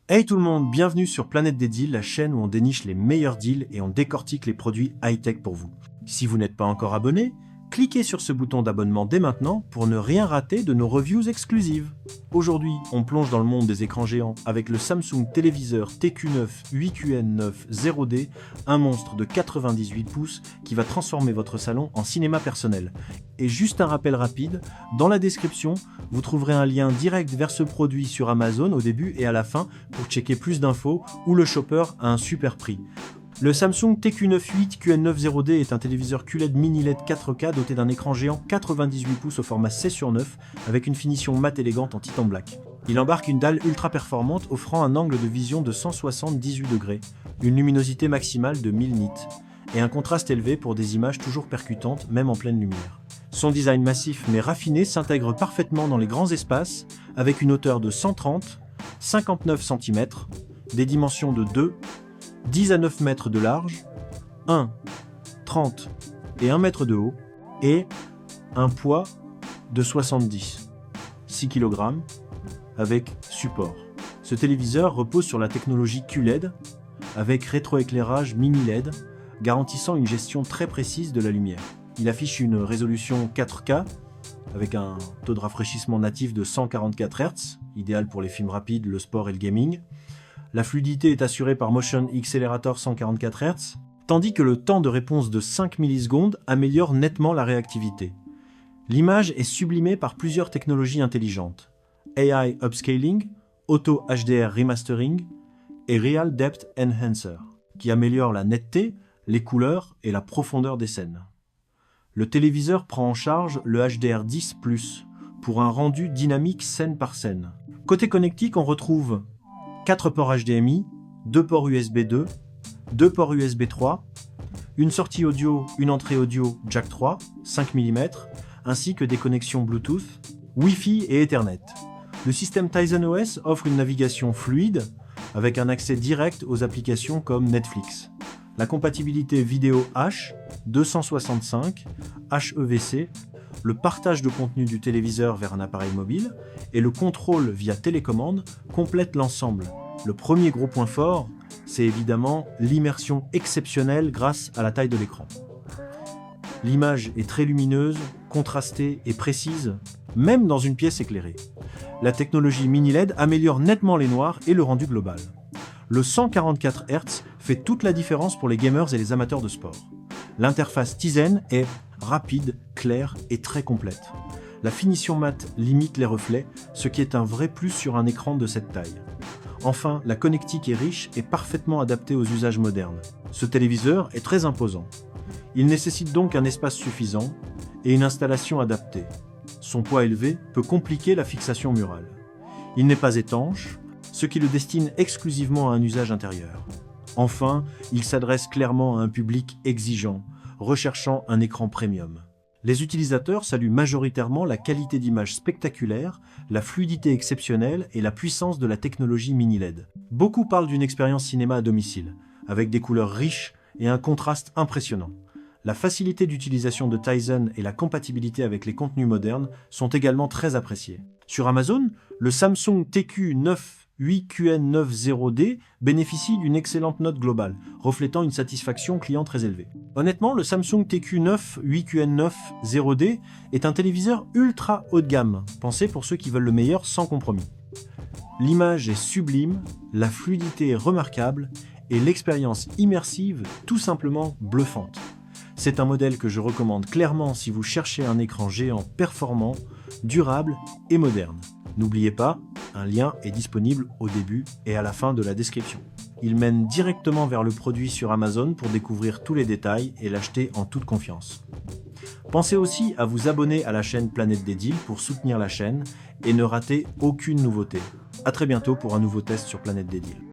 Hey tout le monde, bienvenue sur Planète des Deals, la chaîne où on déniche les meilleurs deals et on décortique les produits high-tech pour vous. Si vous n'êtes pas encore abonné, cliquez sur ce bouton d'abonnement dès maintenant pour ne rien rater de nos reviews exclusives. Aujourd'hui, on plonge dans le monde des écrans géants avec le Samsung téléviseur TQ9 8QN9 0D, un monstre de 98 pouces qui va transformer votre salon en cinéma personnel. Et juste un rappel rapide, dans la description, vous trouverez un lien direct vers ce produit sur Amazon au début et à la fin pour checker plus d'infos ou le shopper à un super prix. Le Samsung TQ98 QN9 0D est un téléviseur QLED mini LED 4K doté d'un écran géant 98 pouces au format 16:9 avec une finition mat élégante en titan black. Il embarque une dalle ultra performante offrant un angle de vision de 178 degrés, une luminosité maximale de 1000 nits et un contraste élevé pour des images toujours percutantes même en pleine lumière. Son design massif mais raffiné s'intègre parfaitement dans les grands espaces avec une hauteur de 130-59 cm, des dimensions de 2, 10 à 9 mètres de large, 1, 30 et 1 mètre de haut, et un poids de 70, 6 kg, avec support. Ce téléviseur repose sur la technologie QLED, avec rétroéclairage mini LED, garantissant une gestion très précise de la lumière. Il affiche une résolution 4K, avec un taux de rafraîchissement natif de 144 Hz, idéal pour les films rapides, le sport et le gaming. La fluidité est assurée par Motion Accelerator 144 Hz, tandis que le temps de réponse de 5 millisecondes améliore nettement la réactivité. L'image est sublimée par plusieurs technologies intelligentes: AI Upscaling, Auto HDR Remastering et Real Depth Enhancer, qui améliorent la netteté, les couleurs et la profondeur des scènes. Le téléviseur prend en charge le HDR10+, pour un rendu dynamique scène par scène. Côté connectique, on retrouve 4 ports HDMI, 2 ports USB 2, 2 ports USB 3, une sortie audio, une entrée audio Jack 3, 5 mm, ainsi que des connexions Bluetooth, Wi-Fi et Ethernet. Le système Tizen OS offre une navigation fluide, avec un accès direct aux applications comme Netflix. La compatibilité vidéo H, 265, HEVC, le partage de contenu du téléviseur vers un appareil mobile et le contrôle via télécommande complètent l'ensemble. Le premier gros point fort, c'est évidemment l'immersion exceptionnelle grâce à la taille de l'écran. L'image est très lumineuse, contrastée et précise, même dans une pièce éclairée. La technologie mini LED améliore nettement les noirs et le rendu global. Le 144 Hz fait toute la différence pour les gamers et les amateurs de sport. L'interface Tizen est rapide, claire et très complète. La finition mat limite les reflets, ce qui est un vrai plus sur un écran de cette taille. Enfin, la connectique est riche et parfaitement adaptée aux usages modernes. Ce téléviseur est très imposant. Il nécessite donc un espace suffisant et une installation adaptée. Son poids élevé peut compliquer la fixation murale. Il n'est pas étanche, ce qui le destine exclusivement à un usage intérieur. Enfin, il s'adresse clairement à un public exigeant, recherchant un écran premium. Les utilisateurs saluent majoritairement la qualité d'image spectaculaire, la fluidité exceptionnelle et la puissance de la technologie mini LED. Beaucoup parlent d'une expérience cinéma à domicile, avec des couleurs riches et un contraste impressionnant. La facilité d'utilisation de Tizen et la compatibilité avec les contenus modernes sont également très appréciées. Sur Amazon, le Samsung TQ9 8QN9 0D bénéficie d'une excellente note globale, reflétant une satisfaction client très élevée. Honnêtement, le Samsung TQ9 8QN9 0D est un téléviseur ultra haut de gamme, pensé pour ceux qui veulent le meilleur sans compromis. L'image est sublime, la fluidité est remarquable et l'expérience immersive tout simplement bluffante. C'est un modèle que je recommande clairement si vous cherchez un écran géant performant, durable et moderne. N'oubliez pas, un lien est disponible au début et à la fin de la description. Il mène directement vers le produit sur Amazon pour découvrir tous les détails et l'acheter en toute confiance. Pensez aussi à vous abonner à la chaîne Planète des Deals pour soutenir la chaîne et ne rater aucune nouveauté. À très bientôt pour un nouveau test sur Planète des Deals.